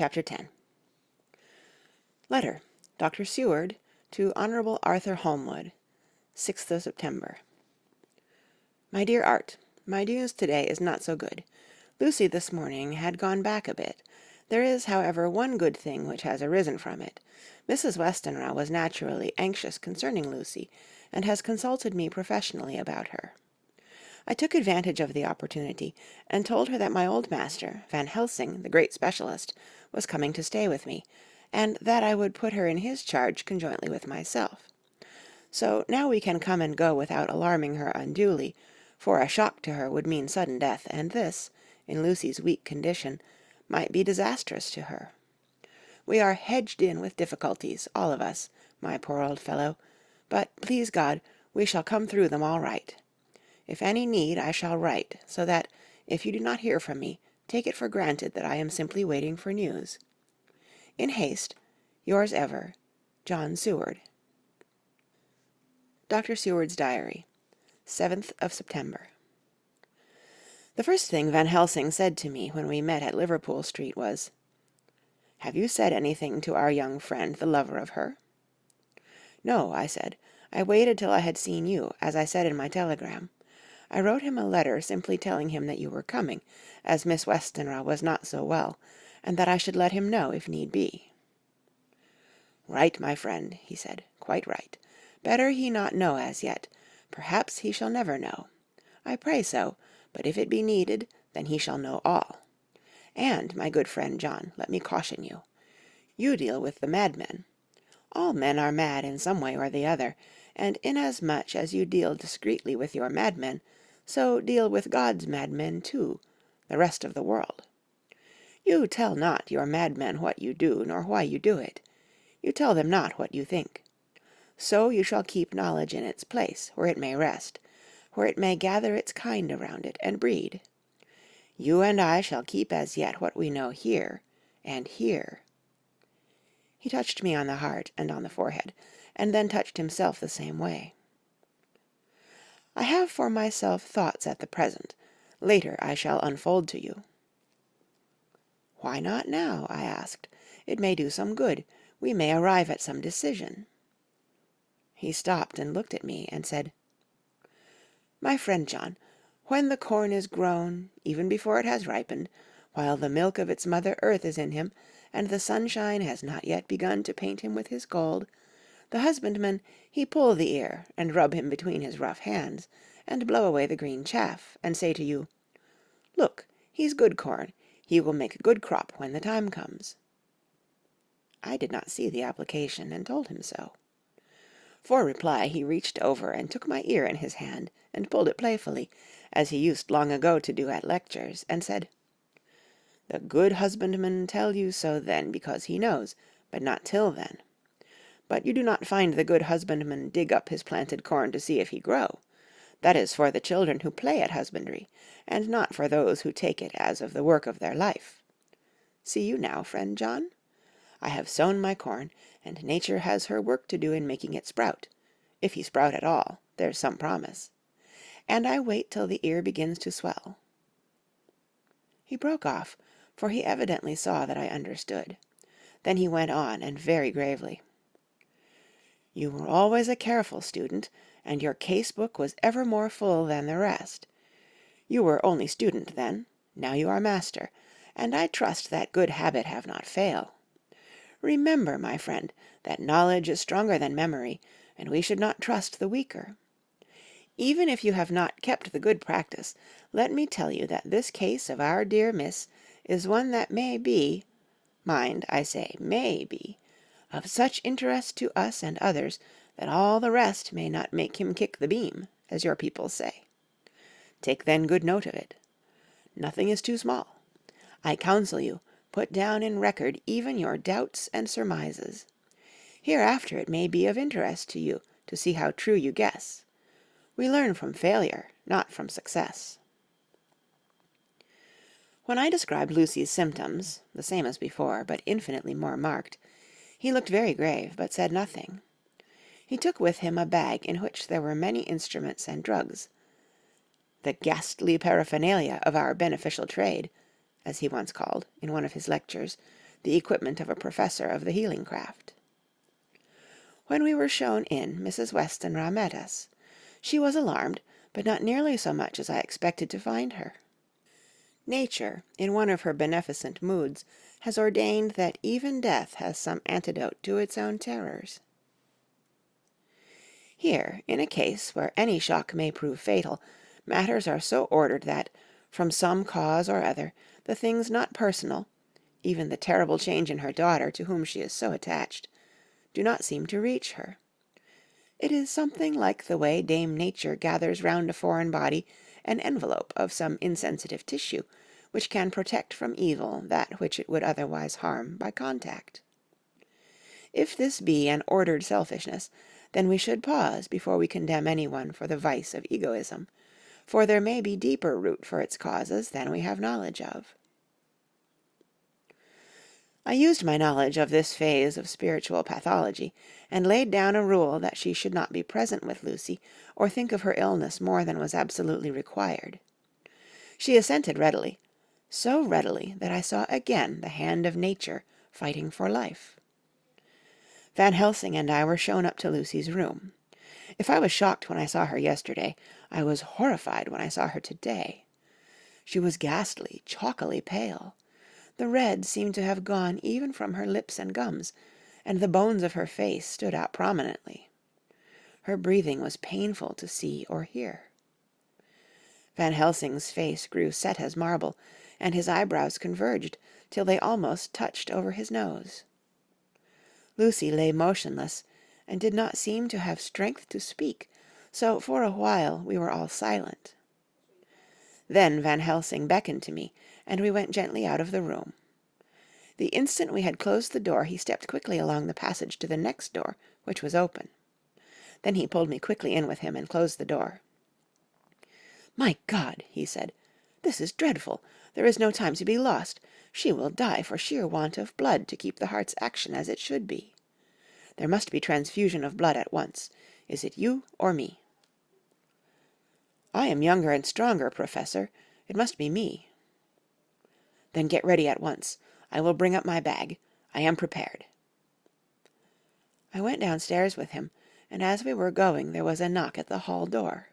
Chapter 10. Letter, Dr. Seward to Honorable Arthur Holmwood, 6th of September. My dear Art, my news today is not so good. Lucy this morning had gone back a bit. There is, however, one good thing which has arisen from it. Mrs. Westenra was naturally anxious concerning Lucy, and has consulted me professionally about her. I took advantage of the opportunity, and told her that my old master, Van Helsing, the great specialist, was coming to stay with me, and that I would put her in his charge conjointly with myself. So now we can come and go without alarming her unduly, for a shock to her would mean sudden death, and this, in Lucy's weak condition, might be disastrous to her. We are hedged in with difficulties, all of us, my poor old fellow, but, please God, we shall come through them all right. If any need, I shall write, so that, if you do not hear from me, take it for granted that I am simply waiting for news. In haste, yours ever, John Seward. Dr. Seward's Diary, 7th of September. The first thing Van Helsing said to me when we met at Liverpool Street was, "Have you said anything to our young friend, the lover of her?" "No," I said. "I waited till I had seen you, as I said in my telegram. I wrote him a letter simply telling him that you were coming, as Miss Westenra was not so well, and that I should let him know if need be." "Right, my friend," he said, "quite right. Better he not know as yet. Perhaps he shall never know. I pray so, but if it be needed, then he shall know all. And, my good friend John, let me caution you. You deal with the madmen. All men are mad in some way or the other, and inasmuch as you deal discreetly with your madmen, so deal with God's madmen too, the rest of the world. You tell not your madmen what you do, nor why you do it. You tell them not what you think. So you shall keep knowledge in its place, where it may rest, where it may gather its kind around it, and breed. You and I shall keep as yet what we know here, and here." He touched me on the heart and on the forehead, and then touched himself the same way. "I have for myself thoughts at the present. Later I shall unfold to you." "Why not now?" I asked. "It may do some good. We may arrive at some decision." He stopped and looked at me and said, "My friend John, when the corn is grown, even before it has ripened, while the milk of its mother earth is in him, and the sunshine has not yet begun to paint him with his gold, the husbandman he pull the ear, and rub him between his rough hands, and blow away the green chaff, and say to you, 'Look, he's good corn, he will make a good crop when the time comes.'" I did not see the application, and told him so. For reply he reached over and took my ear in his hand, and pulled it playfully, as he used long ago to do at lectures, and said, "The good husbandman tell you so then because he knows, but not till then. But you do not find the good husbandman dig up his planted corn to see if he grow. That is for the children who play at husbandry, and not for those who take it as of the work of their life. See you now, friend John? I have sown my corn, and nature has her work to do in making it sprout, if he sprout at all, there's some promise. And I wait till the ear begins to swell." He broke off, for he evidently saw that I understood. Then he went on, and very gravely, "You were always a careful student, and your case-book was ever more full than the rest. You were only student then, now you are master, and I trust that good habit have not fail. Remember, my friend, that knowledge is stronger than memory, and we should not trust the weaker. Even if you have not kept the good practice, let me tell you that this case of our dear Miss is one that may be, mind, I say may be, of such interest to us and others that all the rest may not make him kick the beam, as your people say. Take then good note of it. Nothing is too small. I counsel you, put down in record even your doubts and surmises. Hereafter it may be of interest to you to see how true you guess. We learn from failure, not from success." When I described Lucy's symptoms, the same as before, but infinitely more marked, he looked very grave, but said nothing. He took with him a bag in which there were many instruments and drugs, "the ghastly paraphernalia of our beneficial trade," as he once called, in one of his lectures, the equipment of a professor of the healing craft. When we were shown in, Mrs. Westenra met us. She was alarmed, but not nearly so much as I expected to find her. Nature, in one of her beneficent moods, has ordained that even death has some antidote to its own terrors. Here, in a case where any shock may prove fatal, matters are so ordered that, from some cause or other, the things not personal, even the terrible change in her daughter, to whom she is so attached, do not seem to reach her. It is something like the way Dame Nature gathers round a foreign body an envelope of some insensitive tissue, which can protect from evil that which it would otherwise harm by contact. If this be an ordered selfishness, then we should pause before we condemn anyone for the vice of egoism, for there may be deeper root for its causes than we have knowledge of. I used my knowledge of this phase of spiritual pathology, and laid down a rule that she should not be present with Lucy, or think of her illness more than was absolutely required. She assented readily, so readily that I saw again the hand of nature fighting for life. Van Helsing and I were shown up to Lucy's room. If I was shocked when I saw her yesterday, I was horrified when I saw her today. She was ghastly, chalkily pale. The red seemed to have gone even from her lips and gums, and the bones of her face stood out prominently. Her breathing was painful to see or hear. Van Helsing's face grew set as marble, and his eyebrows converged till they almost touched over his nose. Lucy lay motionless, and did not seem to have strength to speak, so for a while we were all silent. Then Van Helsing beckoned to me, and we went gently out of the room. The instant we had closed the door, he stepped quickly along the passage to the next door, which was open. Then he pulled me quickly in with him and closed the door. "My God!" he said, "this is dreadful. There is no time to be lost. She will die for sheer want of blood to keep the heart's action as it should be. There must be transfusion of blood at once. Is it you or me?" "I am younger and stronger, Professor. It must be me." "Then get ready at once. I will bring up my bag. I am prepared." I went downstairs with him, and as we were going there was a knock at the hall door.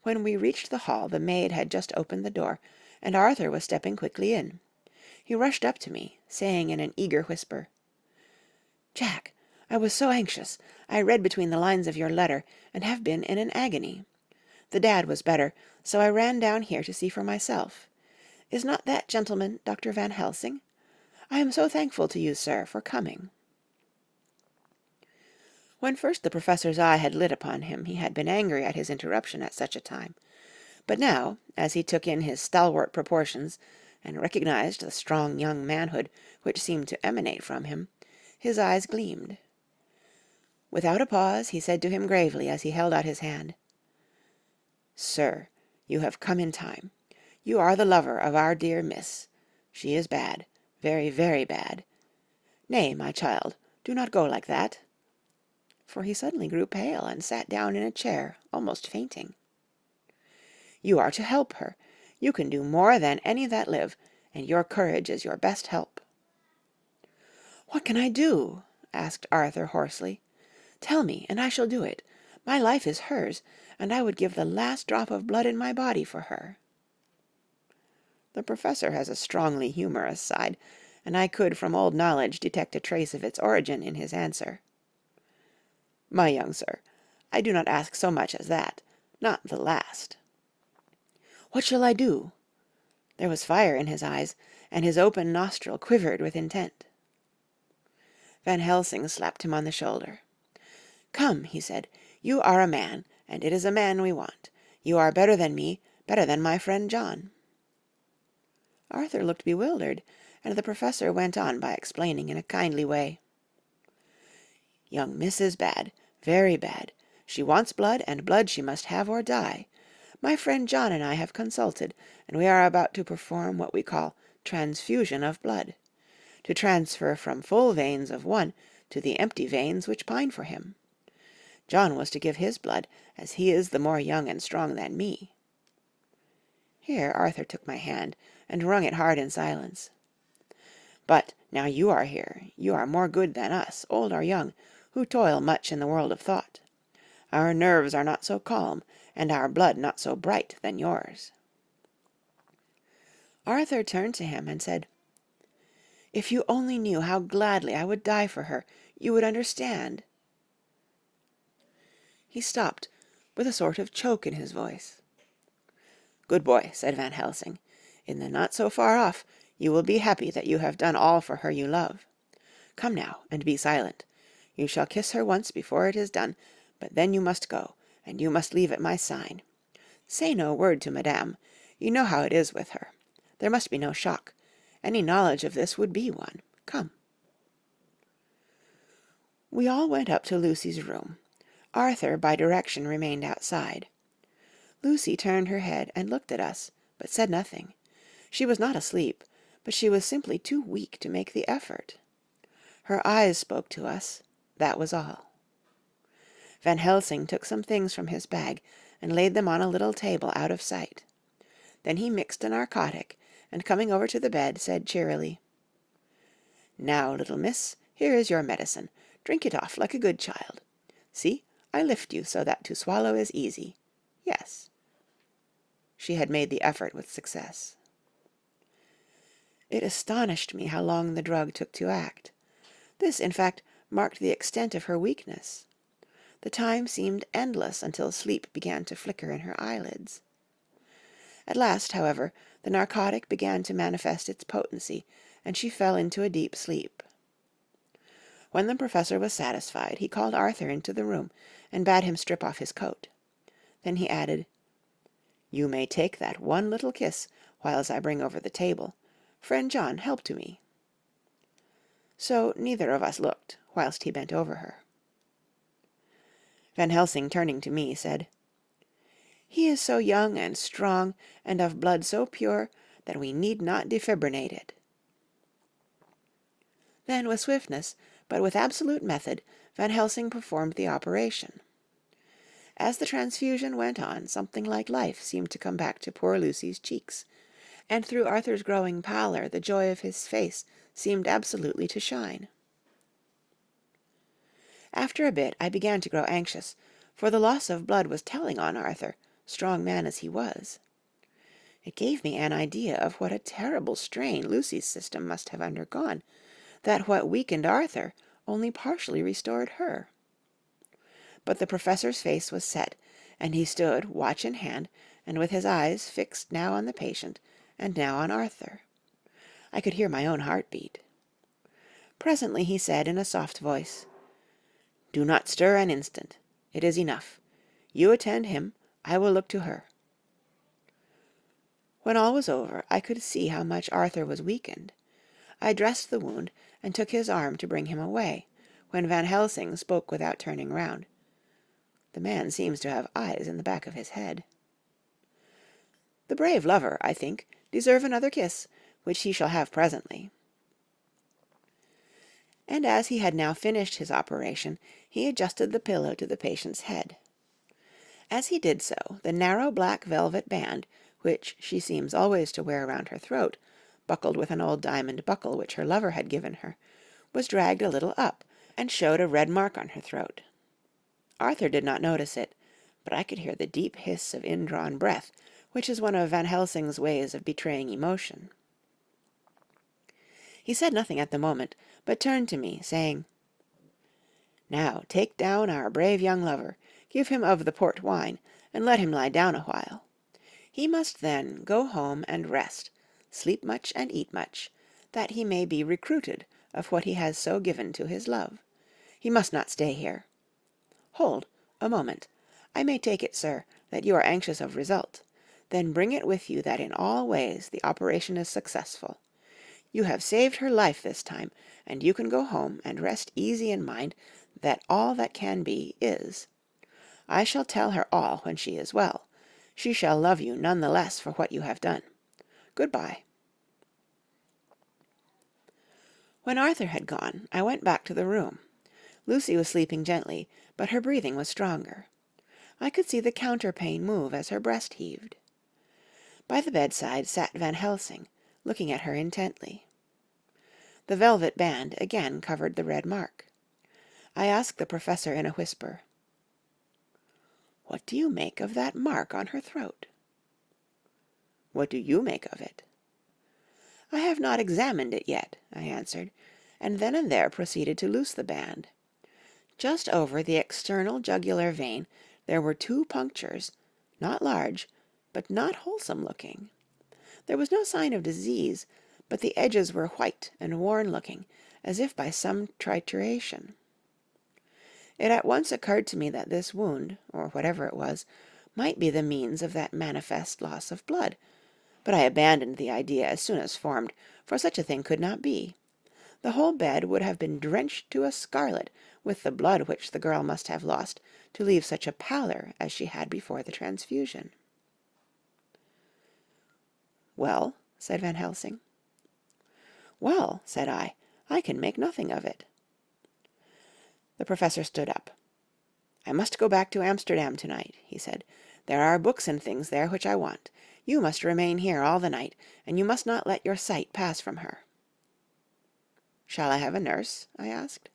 When we reached the hall, the maid had just opened the door, and Arthur was stepping quickly in. He rushed up to me, saying in an eager whisper, "Jack, I was so anxious. I read between the lines of your letter, and have been in an agony. The dad was better, so I ran down here to see for myself. Is not that gentleman Dr. Van Helsing? I am so thankful to you, sir, for coming." When first the professor's eye had lit upon him, he had been angry at his interruption at such a time. But now, as he took in his stalwart proportions, and recognized the strong young manhood which seemed to emanate from him, his eyes gleamed. Without a pause, he said to him gravely as he held out his hand, "Sir, you have come in time. You are the lover of our dear Miss. She is bad, very, very bad. Nay, my child, do not go like that." For he suddenly grew pale and sat down in a chair, almost fainting. "You are to help her. You can do more than any that live, and your courage is your best help." "What can I do?" asked Arthur hoarsely. "Tell me, and I shall do it. My life is hers, and I would give the last drop of blood in my body for her." The professor has a strongly humorous side, and I could from old knowledge detect a trace of its origin in his answer. "My young sir, I do not ask so much as that, not the last." "What shall I do?" There was fire in his eyes, and his open nostril quivered with intent. Van Helsing slapped him on the shoulder. "Come," he said, "you are a man, and it is a man we want. You are better than me, better than my friend John." Arthur looked bewildered, and the professor went on by explaining in a kindly way. "Young Miss is bad, very bad. She wants blood, and blood she must have or die. My friend John and I have consulted, and we are about to perform what we call transfusion of blood, to transfer from full veins of one to the empty veins which pine for him. John was to give his blood, as he is the more young and strong than me." Here Arthur took my hand, and wrung it hard in silence. But now you are here, you are more good than us, old or young, who toil much in the world of thought. Our nerves are not so calm, and our blood not so bright than yours." Arthur turned to him and said, "If you only knew how gladly I would die for her, you would understand." He stopped, with a sort of choke in his voice. "Good boy," said Van Helsing. "In the not so far off, you will be happy that you have done all for her you love. Come now, and be silent. You shall kiss her once before it is done, but then you must go, and you must leave at my sign. Say no word to Madame. You know how it is with her. There must be no shock. Any knowledge of this would be one. Come." We all went up to Lucy's room. Arthur, by direction, remained outside. Lucy turned her head and looked at us, but said nothing. She was not asleep, but she was simply too weak to make the effort. Her eyes spoke to us, that was all. Van Helsing took some things from his bag and laid them on a little table out of sight. Then he mixed a narcotic, and coming over to the bed, said cheerily, "Now, little miss, here is your medicine. Drink it off like a good child. See, I lift you so that to swallow is easy. Yes." She had made the effort with success. It astonished me how long the drug took to act. This, in fact, marked the extent of her weakness. The time seemed endless until sleep began to flicker in her eyelids. At last, however, the narcotic began to manifest its potency, and she fell into a deep sleep. When the professor was satisfied, he called Arthur into the room and bade him strip off his coat. Then he added, "You may take that one little kiss whiles I bring over the table. Friend John, help to me." So neither of us looked, whilst he bent over her. Van Helsing, turning to me, said, "He is so young and strong, and of blood so pure, that we need not defibrillate it." Then, with swiftness, but with absolute method, Van Helsing performed the operation. As the transfusion went on, something like life seemed to come back to poor Lucy's cheeks, and through Arthur's growing pallor the joy of his face seemed absolutely to shine. After a bit I began to grow anxious, for the loss of blood was telling on Arthur, strong man as he was. It gave me an idea of what a terrible strain Lucy's system must have undergone, that what weakened Arthur only partially restored her. But the professor's face was set, and he stood, watch in hand, and with his eyes fixed now on the patient, and now on Arthur. I could hear my own heart beat. Presently he said in a soft voice, "Do not stir an instant. It is enough. You attend him, I will look to her." When all was over, I could see how much Arthur was weakened. I dressed the wound, and took his arm to bring him away, when Van Helsing spoke without turning round. The man seems to have eyes in the back of his head. "The brave lover, I think, deserve another kiss, which he shall have presently." And as he had now finished his operation, he adjusted the pillow to the patient's head. As he did so, the narrow black velvet band, which she seems always to wear round her throat, buckled with an old diamond buckle which her lover had given her, was dragged a little up, and showed a red mark on her throat. Arthur did not notice it, but I could hear the deep hiss of indrawn breath, which is one of Van Helsing's ways of betraying emotion. He said nothing at the moment, but turned to me, saying, "Now take down our brave young lover, give him of the port wine, and let him lie down a while. He must then go home and rest, sleep much and eat much, that he may be recruited of what he has so given to his love. He must not stay here. Hold, a moment. I may take it, sir, that you are anxious of result. Then bring it with you that in all ways the operation is successful. You have saved her life this time, and you can go home and rest easy in mind that all that can be is. I shall tell her all when she is well. She shall love you none the less for what you have done. Good-bye." When Arthur had gone, I went back to the room. Lucy was sleeping gently, but her breathing was stronger. I could see the counterpane move as her breast heaved. By the bedside sat Van Helsing, looking at her intently. The velvet band again covered the red mark. I asked the professor in a whisper, "What do you make of that mark on her throat?" "What do you make of it?" "I have not examined it yet," I answered, and then and there proceeded to loose the band. Just over the external jugular vein there were 2 punctures, not large, but not wholesome looking. There was no sign of disease, but the edges were white and worn looking, as if by some trituration. It at once occurred to me that this wound, or whatever it was, might be the means of that manifest loss of blood, but I abandoned the idea as soon as formed, for such a thing could not be. The whole bed would have been drenched to a scarlet with the blood which the girl must have lost to leave such a pallor as she had before the transfusion. "Well?" said Van Helsing. "Well," said I can make nothing of it." The professor stood up. "I must go back to Amsterdam tonight," he said. "There are books and things there which I want. You must remain here all the night, and you must not let your sight pass from her." "Shall I have a nurse?" I asked.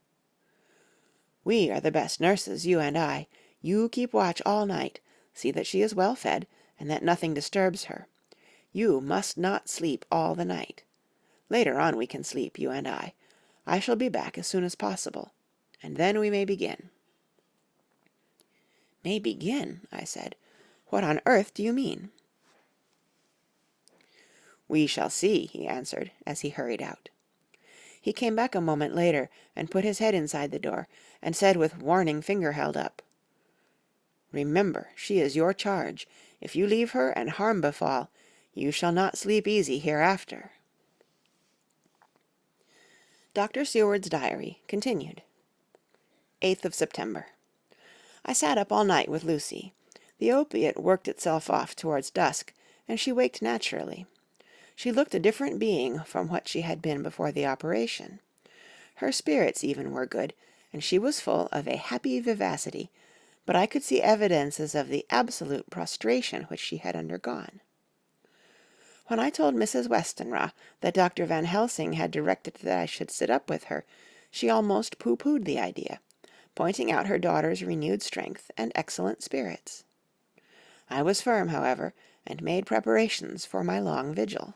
"We are the best nurses, you and I. You keep watch all night. See that she is well fed, and that nothing disturbs her. You must not sleep all the night. Later on we can sleep, you and I. I shall be back as soon as possible, and then we may begin." "May begin?" I said. "What on earth do you mean?" "We shall see," he answered, as he hurried out. He came back a moment later and put his head inside the door, and said with warning finger held up, "Remember, she is your charge. If you leave her and harm befall, you shall not sleep easy hereafter." Dr. Seward's diary continued. 8th of September. I sat up all night with Lucy. The opiate worked itself off towards dusk, and she waked naturally. She looked a different being from what she had been before the operation. Her spirits even were good, and she was full of a happy vivacity, but I could see evidences of the absolute prostration which she had undergone. When I told Mrs. Westenra that Dr. Van Helsing had directed that I should sit up with her, she almost pooh-poohed the idea, pointing out her daughter's renewed strength and excellent spirits. I was firm, however, and made preparations for my long vigil.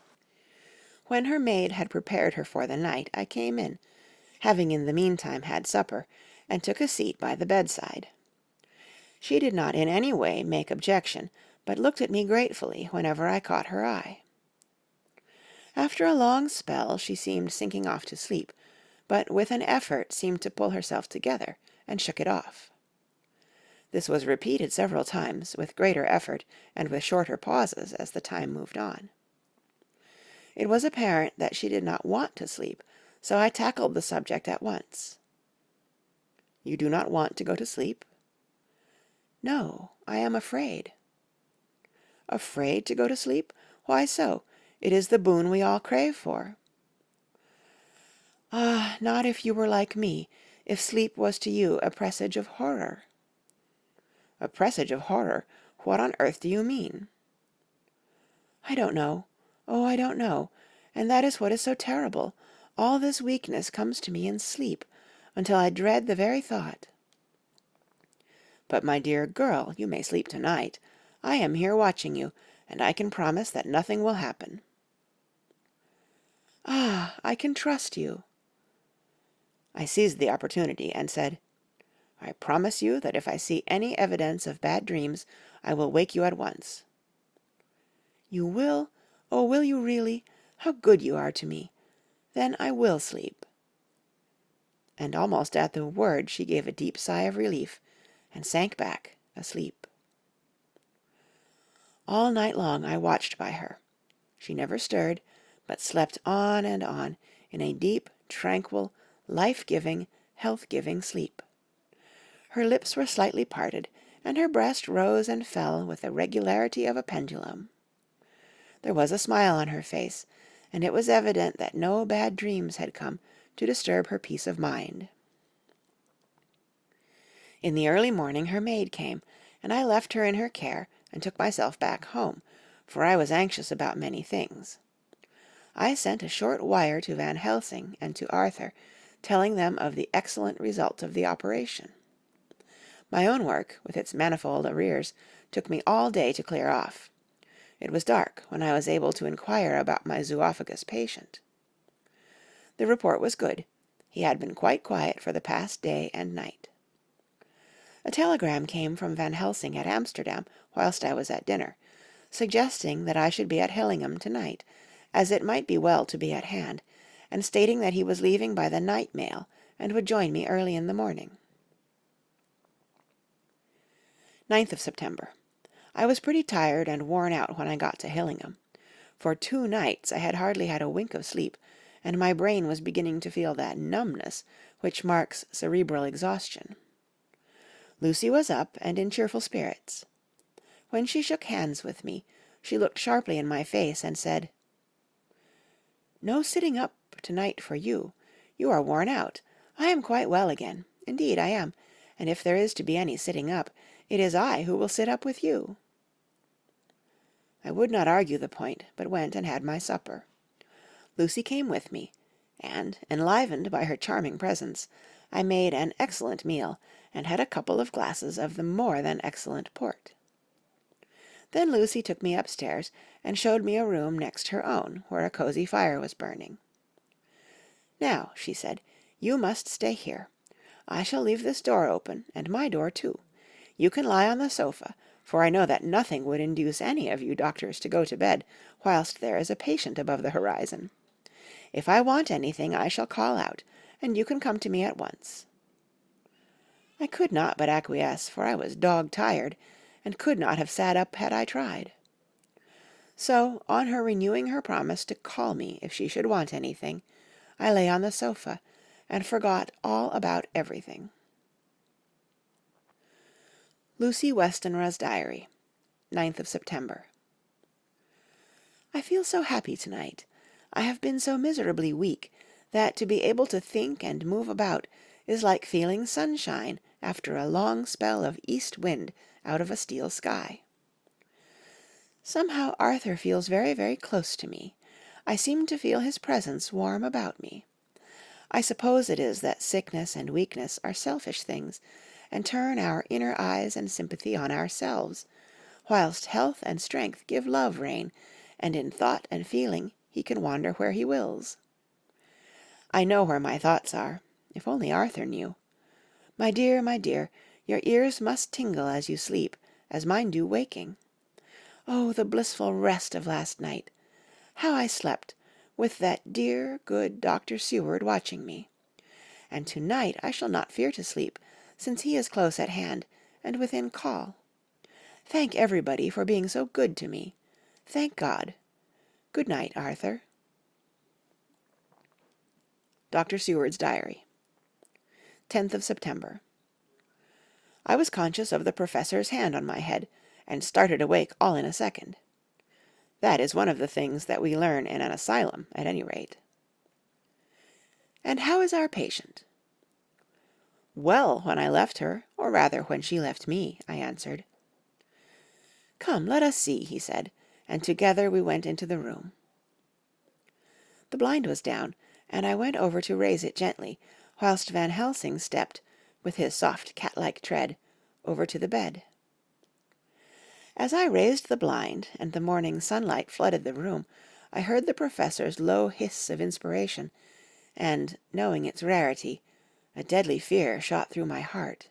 When her maid had prepared her for the night, I came in, having in the meantime had supper, and took a seat by the bedside. She did not in any way make objection, but looked at me gratefully whenever I caught her eye. After a long spell she seemed sinking off to sleep, but with an effort seemed to pull herself together, and shook it off. This was repeated several times, with greater effort and with shorter pauses as the time moved on. It was apparent that she did not want to sleep, so I tackled the subject at once. "You do not want to go to sleep?" "No, I am afraid." "Afraid to go to sleep? Why so? It is the boon we all crave for." "Ah, not if you were like me, if sleep was to you a presage of horror." "A presage of horror? What on earth do you mean?" "I don't know. Oh, I don't know. And that is what is so terrible. All this weakness comes to me in sleep, until I dread the very thought." "But, my dear girl, you may sleep tonight. I am here watching you, and I can promise that nothing will happen." "Ah, I can trust you." I seized the opportunity and said, "I promise you that if I see any evidence of bad dreams, I will wake you at once." "You will? Oh, will you really? How good you are to me. Then I will sleep." And almost at the word she gave a deep sigh of relief, and sank back asleep. All night long I watched by her. She never stirred, but slept on and on, in a deep, tranquil, life-giving, health-giving sleep. Her lips were slightly parted, and her breast rose and fell with the regularity of a pendulum. There was a smile on her face, and it was evident that no bad dreams had come to disturb her peace of mind. In the early morning her maid came, and I left her in her care and took myself back home, for I was anxious about many things. I sent a short wire to Van Helsing and to Arthur, telling them of the excellent result of the operation. My own work, with its manifold arrears, took me all day to clear off. It was dark when I was able to inquire about my zoophagus patient. The report was good. He had been quite quiet for the past day and night. A telegram came from Van Helsing at Amsterdam whilst I was at dinner, suggesting that I should be at Hillingham tonight, as it might be well to be at hand, and stating that he was leaving by the night mail and would join me early in the morning. 9th of September. I was pretty tired and worn out when I got to Hillingham. For 2 nights I had hardly had a wink of sleep, and my brain was beginning to feel that numbness which marks cerebral exhaustion. Lucy was up and in cheerful spirits. When she shook hands with me, she looked sharply in my face and said, "No sitting up tonight for you. You are worn out. I am quite well again. Indeed, I am, and if there is to be any sitting up, it is I who will sit up with you." I would not argue the point, but went and had my supper. Lucy came with me, and, enlivened by her charming presence, I made an excellent meal, and had a couple of glasses of the more than excellent port. Then Lucy took me upstairs, and showed me a room next her own, where a cosy fire was burning. "Now," she said, "you must stay here. I shall leave this door open, and my door too. You can lie on the sofa, for I know that nothing would induce any of you doctors to go to bed whilst there is a patient above the horizon. If I want anything, I shall call out, and you can come to me at once." I could not but acquiesce, for I was dog-tired, and could not have sat up had I tried. So, on her renewing her promise to call me if she should want anything, I lay on the sofa, and forgot all about everything. Lucy Westenra's Diary, 9th of September. I feel so happy tonight. I have been so miserably weak that to be able to think and move about is like feeling sunshine after a long spell of east wind out of a steel sky. Somehow Arthur feels very, very close to me. I seem to feel his presence warm about me. I suppose it is that sickness and weakness are selfish things, and turn our inner eyes and sympathy on ourselves, whilst health and strength give love rein, and in thought and feeling he can wander where he wills. I know where my thoughts are, if only Arthur knew. My dear, your ears must tingle as you sleep, as mine do waking. Oh, the blissful rest of last night! How I slept, with that dear, good Dr. Seward watching me. And to-night I shall not fear to sleep, since he is close at hand, and within call. Thank everybody for being so good to me. Thank God. Good night, Arthur. Dr. Seward's Diary, 10th of September. I was conscious of the professor's hand on my head, and started awake all in a second. That is one of the things that we learn in an asylum, at any rate. "And how is our patient?" "Well, when I left her, or rather when she left me," I answered. "Come, let us see," he said, and together we went into the room. The blind was down, and I went over to raise it gently, whilst Van Helsing stepped, with his soft cat-like tread, over to the bed. As I raised the blind, and the morning sunlight flooded the room, I heard the professor's low hiss of inspiration, and, knowing its rarity, a deadly fear shot through my heart.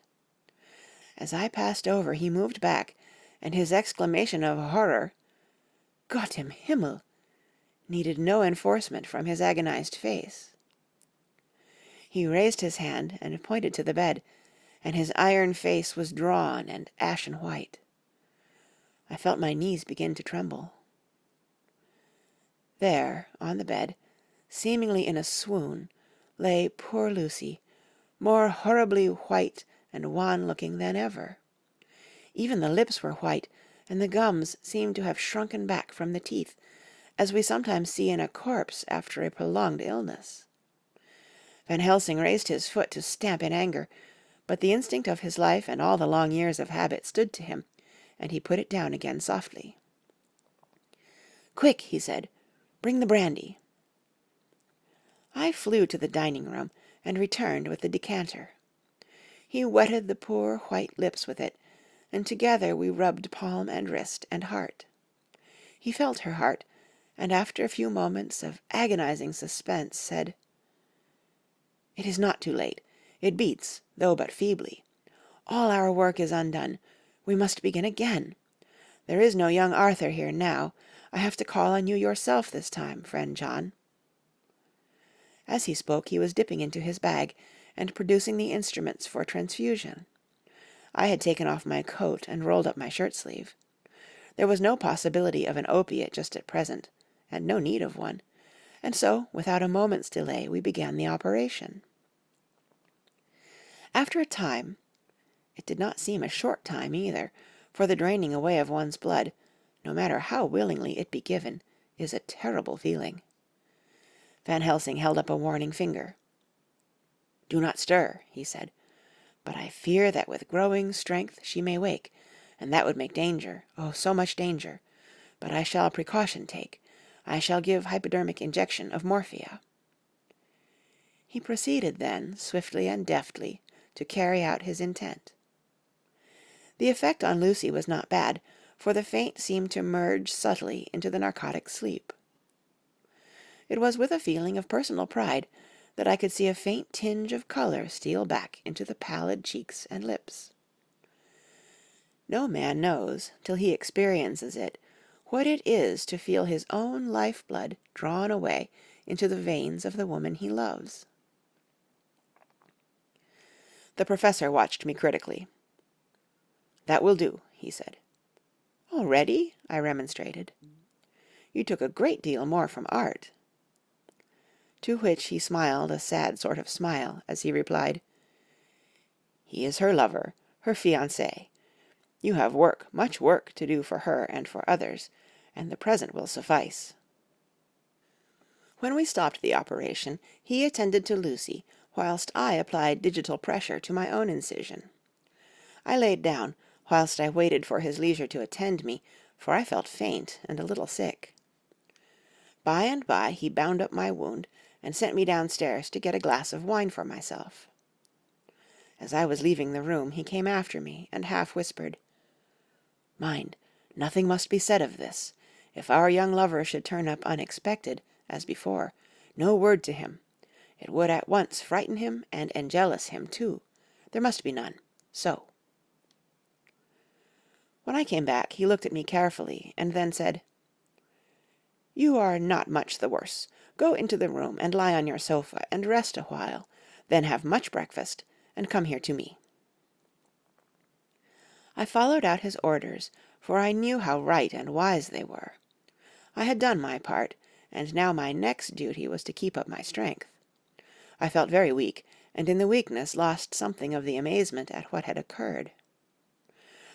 As I passed over, he moved back, and his exclamation of horror, "Gott im Himmel!" needed no enforcement from his agonized face. He raised his hand and pointed to the bed, and his iron face was drawn and ashen white. I felt my knees begin to tremble. There, on the bed, seemingly in a swoon, lay poor Lucy, more horribly white and wan-looking than ever. Even the lips were white, and the gums seemed to have shrunken back from the teeth, as we sometimes see in a corpse after a prolonged illness. Van Helsing raised his foot to stamp in anger, but the instinct of his life and all the long years of habit stood to him, and he put it down again softly. "Quick," he said, "bring the brandy." I flew to the dining-room and returned with the decanter. He wetted the poor white lips with it, and together we rubbed palm and wrist and heart. He felt her heart, and after a few moments of agonizing suspense said, "It is not too late. It beats, though but feebly. All our work is undone. We must begin again. There is no young Arthur here now. I have to call on you yourself this time, friend John." As he spoke he was dipping into his bag and producing the instruments for transfusion. I had taken off my coat and rolled up my shirt-sleeve. There was no possibility of an opiate just at present, and no need of one, and so, without a moment's delay, we began the operation. After a time, it did not seem a short time either, for the draining away of one's blood, no matter how willingly it be given, is a terrible feeling. Van Helsing held up a warning finger. "Do not stir," he said, "but I fear that with growing strength she may wake, and that would make danger, oh, so much danger. But I shall precaution take. I shall give hypodermic injection of morphia." He proceeded then, swiftly and deftly, to carry out his intent. The effect on Lucy was not bad, for the faint seemed to merge subtly into the narcotic sleep. It was with a feeling of personal pride that I could see a faint tinge of color steal back into the pallid cheeks and lips. No man knows, till he experiences it, what it is to feel his own life-blood drawn away into the veins of the woman he loves. The professor watched me critically. "That will do," he said. "Already?" I remonstrated. "You took a great deal more from art." To which he smiled a sad sort of smile, as he replied, "He is her lover, her fiancé. You have work, much work, to do for her and for others, and the present will suffice." When we stopped the operation, he attended to Lucy, whilst I applied digital pressure to my own incision. I laid down, whilst I waited for his leisure to attend me, for I felt faint and a little sick. By and by he bound up my wound, and sent me downstairs to get a glass of wine for myself. As I was leaving the room, he came after me, and half whispered, "Mind, nothing must be said of this. If our young lover should turn up unexpected, as before, no word to him. It would at once frighten him and enjealous him too. There must be none. So." When I came back, he looked at me carefully, and then said, "You are not much the worse. Go into the room and lie on your sofa and rest a while, then have much breakfast, and come here to me." I followed out his orders, for I knew how right and wise they were. I had done my part, and now my next duty was to keep up my strength. I felt very weak, and in the weakness lost something of the amazement at what had occurred.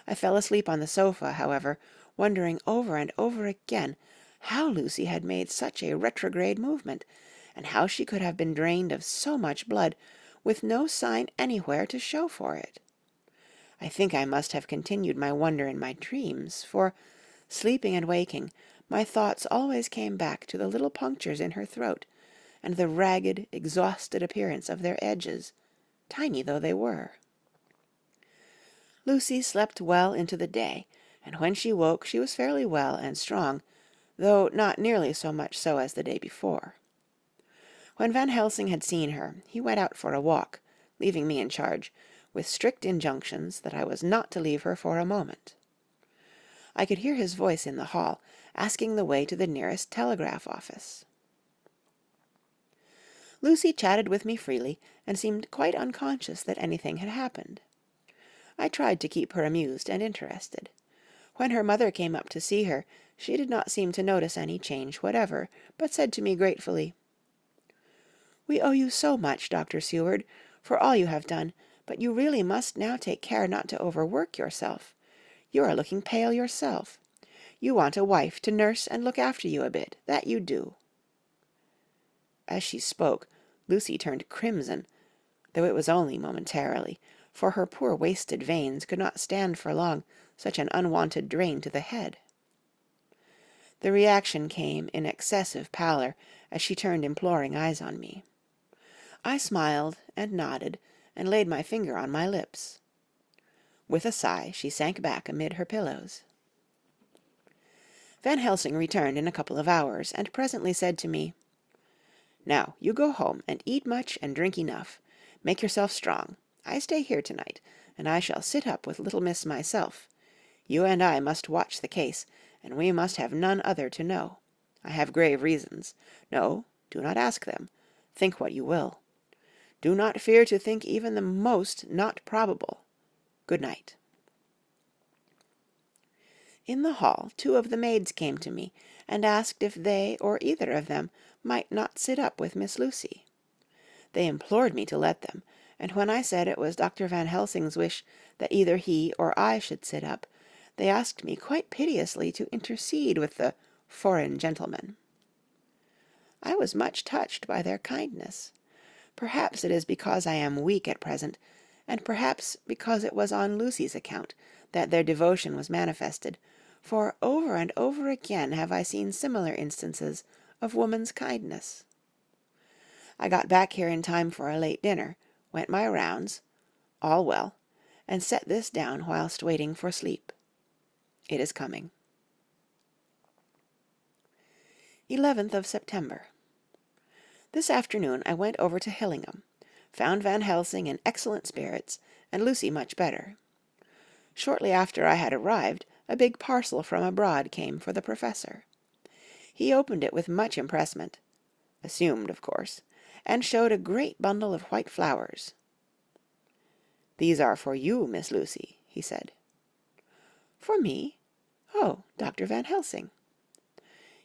I fell asleep on the sofa, however, wondering over and over again how Lucy had made such a retrograde movement, and how she could have been drained of so much blood, with no sign anywhere to show for it. I think I must have continued my wonder in my dreams, for, sleeping and waking, my thoughts always came back to the little punctures in her throat, and the ragged, exhausted appearance of their edges, tiny though they were. Lucy slept well into the day, and when she woke she was fairly well and strong, though not nearly so much so as the day before. When Van Helsing had seen her, he went out for a walk, leaving me in charge, with strict injunctions that I was not to leave her for a moment. I could hear his voice in the hall, asking the way to the nearest telegraph office. Lucy chatted with me freely, and seemed quite unconscious that anything had happened. I tried to keep her amused and interested. When her mother came up to see her, she did not seem to notice any change whatever, but said to me gratefully, "We owe you so much, Dr. Seward, for all you have done, but you really must now take care not to overwork yourself. You are looking pale yourself. You want a wife to nurse and look after you a bit, that you do." As she spoke, Lucy turned crimson, though it was only momentarily, for her poor wasted veins could not stand for long such an unwonted drain to the head. The reaction came in excessive pallor as she turned imploring eyes on me. I smiled and nodded and laid my finger on my lips. With a sigh, she sank back amid her pillows. Van Helsing returned in a couple of hours, and presently said to me, "Now, you go home, and eat much and drink enough. Make yourself strong. I stay here tonight, and I shall sit up with little miss myself. You and I must watch the case, and we must have none other to know. I have grave reasons. No, do not ask them. Think what you will. Do not fear to think even the most not probable. Good night." In the hall, 2 of the maids came to me, and asked if they or either of them might not sit up with Miss Lucy. They implored me to let them, and when I said it was Dr. Van Helsing's wish that either he or I should sit up, they asked me quite piteously to intercede with the "foreign gentleman." I was much touched by their kindness. Perhaps it is because I am weak at present, and perhaps because it was on Lucy's account that their devotion was manifested, for over and over again have I seen similar instances of woman's kindness. I got back here in time for a late dinner, went my rounds, all well, and set this down whilst waiting for sleep. It is coming. 11th of September. This afternoon I went over to Hillingham, found Van Helsing in excellent spirits, and Lucy much better. Shortly after I had arrived, a big parcel from abroad came for the Professor. He opened it with much impressment, assumed, of course, and showed a great bundle of white flowers. "These are for you, Miss Lucy," he said. "For me? Oh, Dr. Van Helsing."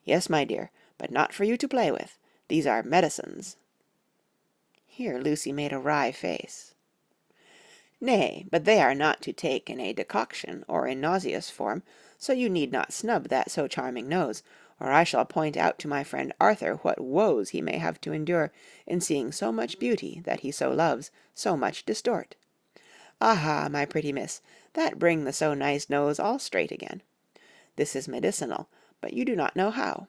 "Yes, my dear, but not for you to play with. These are medicines." Here Lucy made a wry face. "Nay, but they are not to take in a decoction or in nauseous form, so you need not snub that so charming nose, or I shall point out to my friend Arthur what woes he may have to endure in seeing so much beauty that he so loves so much distort. Aha, my pretty miss, that bring the so nice nose all straight again. This is medicinal, but you do not know how.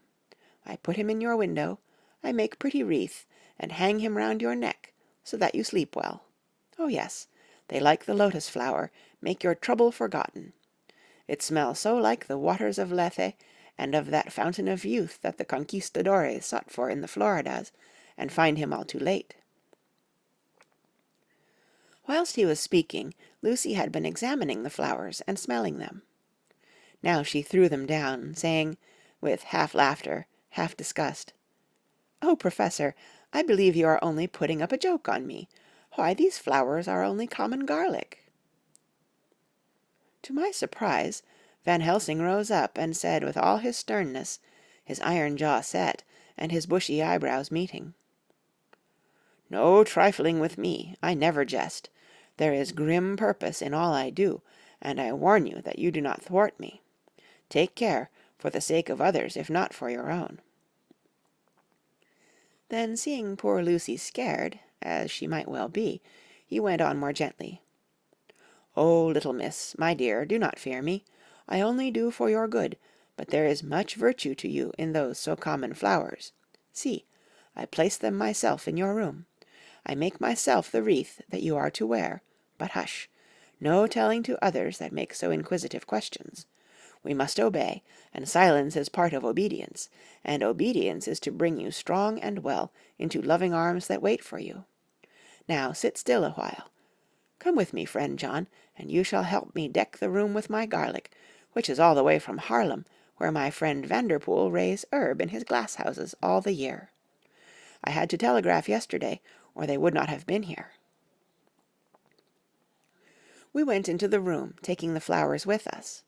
I put him in your window, I make pretty wreath, and hang him round your neck, so that you sleep well. Oh yes, they like the lotus flower, make your trouble forgotten. It smells so like the waters of Lethe, and of that fountain of youth that the conquistadores sought for in the Floridas, and find him all too late." Whilst he was speaking, Lucy had been examining the flowers and smelling them. Now she threw them down, saying, with half laughter, half disgust, "Oh, Professor, I believe you are only putting up a joke on me. Why, these flowers are only common garlic." To my surprise, Van Helsing rose up and said with all his sternness, his iron jaw set, and his bushy eyebrows meeting, "No trifling with me, I never jest. There is grim purpose in all I do, and I warn you that you do not thwart me. Take care, for the sake of others if not for your own." Then, seeing poor Lucy scared, as she might well be, he went on more gently, "Oh, little miss, my dear, do not fear me. I only do for your good, but there is much virtue to you in those so common flowers. See, I place them myself in your room. I make myself the wreath that you are to wear, but hush, no telling to others that make so inquisitive questions. We must obey, and silence is part of obedience, and obedience is to bring you strong and well into loving arms that wait for you. Now sit still a while. Come with me, friend John, and you shall help me deck the room with my garlic, which is all the way from Haarlem, where my friend Vanderpool raise herb in his glasshouses all the year. I had to telegraph yesterday, or they would not have been here." We went into the room, taking the flowers with us.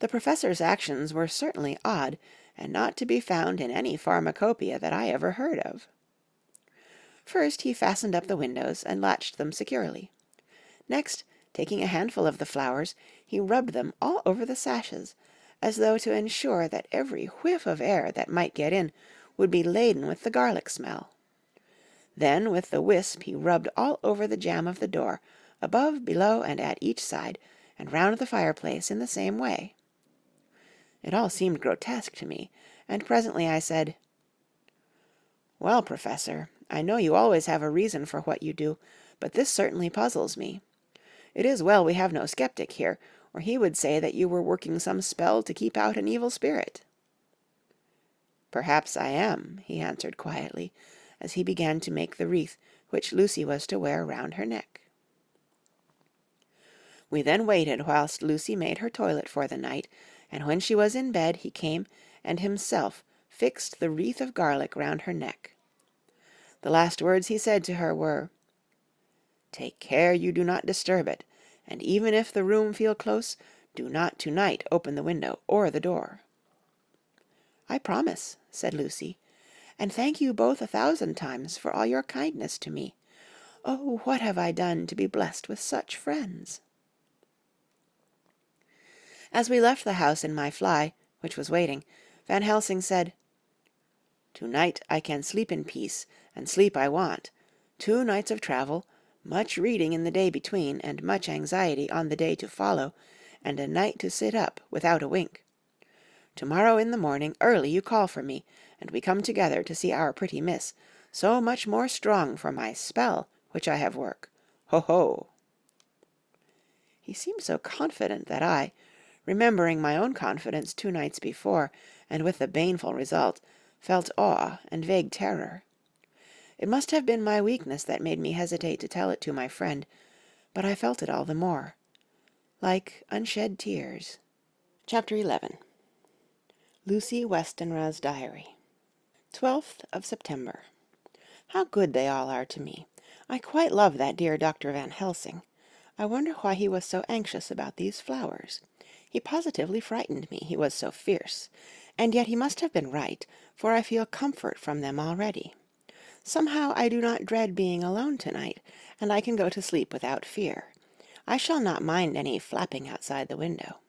The Professor's actions were certainly odd, and not to be found in any pharmacopoeia that I ever heard of. First he fastened up the windows and latched them securely. Next, taking a handful of the flowers, he rubbed them all over the sashes, as though to ensure that every whiff of air that might get in would be laden with the garlic smell. Then with the wisp he rubbed all over the jamb of the door, above, below, and at each side, and round the fireplace in the same way. It all seemed grotesque to me, and presently I said, "Well, Professor, I know you always have a reason for what you do, but this certainly puzzles me. It is well we have no skeptic here, or he would say that you were working some spell to keep out an evil spirit." "Perhaps I am," he answered quietly, as he began to make the wreath which Lucy was to wear round her neck. We then waited whilst Lucy made her toilet for the night, and when she was in bed he came and himself fixed the wreath of garlic round her neck. The last words he said to her were, "Take care you do not disturb it, and even if the room feel close, do not to-night open the window or the door." "I promise," said Lucy, "and thank you both 1,000 times for all your kindness to me. Oh, what have I done to be blessed with such friends?" As we left the house in my fly, which was waiting, Van Helsing said, "To-night I can sleep in peace, and sleep I want. 2 nights of travel, much reading in the day between, and much anxiety on the day to follow, and a night to sit up without a wink. To-morrow in the morning early you call for me, and we come together to see our pretty miss, so much more strong for my spell which I have work. Ho, ho!" He seemed so confident that I, remembering my own confidence 2 nights before, and with the baneful result, felt awe and vague terror. It must have been my weakness that made me hesitate to tell it to my friend, but I felt it all the more, like unshed tears. Chapter 11. Lucy Westenra's Diary. 12th of September. How good they all are to me. I quite love that dear Dr. Van Helsing. I wonder why he was so anxious about these flowers. He positively frightened me, he was so fierce. And yet he must have been right, for I feel comfort from them already. Somehow I do not dread being alone tonight, and I can go to sleep without fear. I shall not mind any flapping outside the window.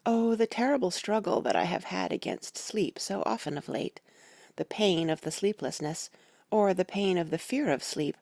Oh, the terrible struggle that I have had against sleep so often of late, the pain of the sleeplessness, or the pain of the fear of sleep,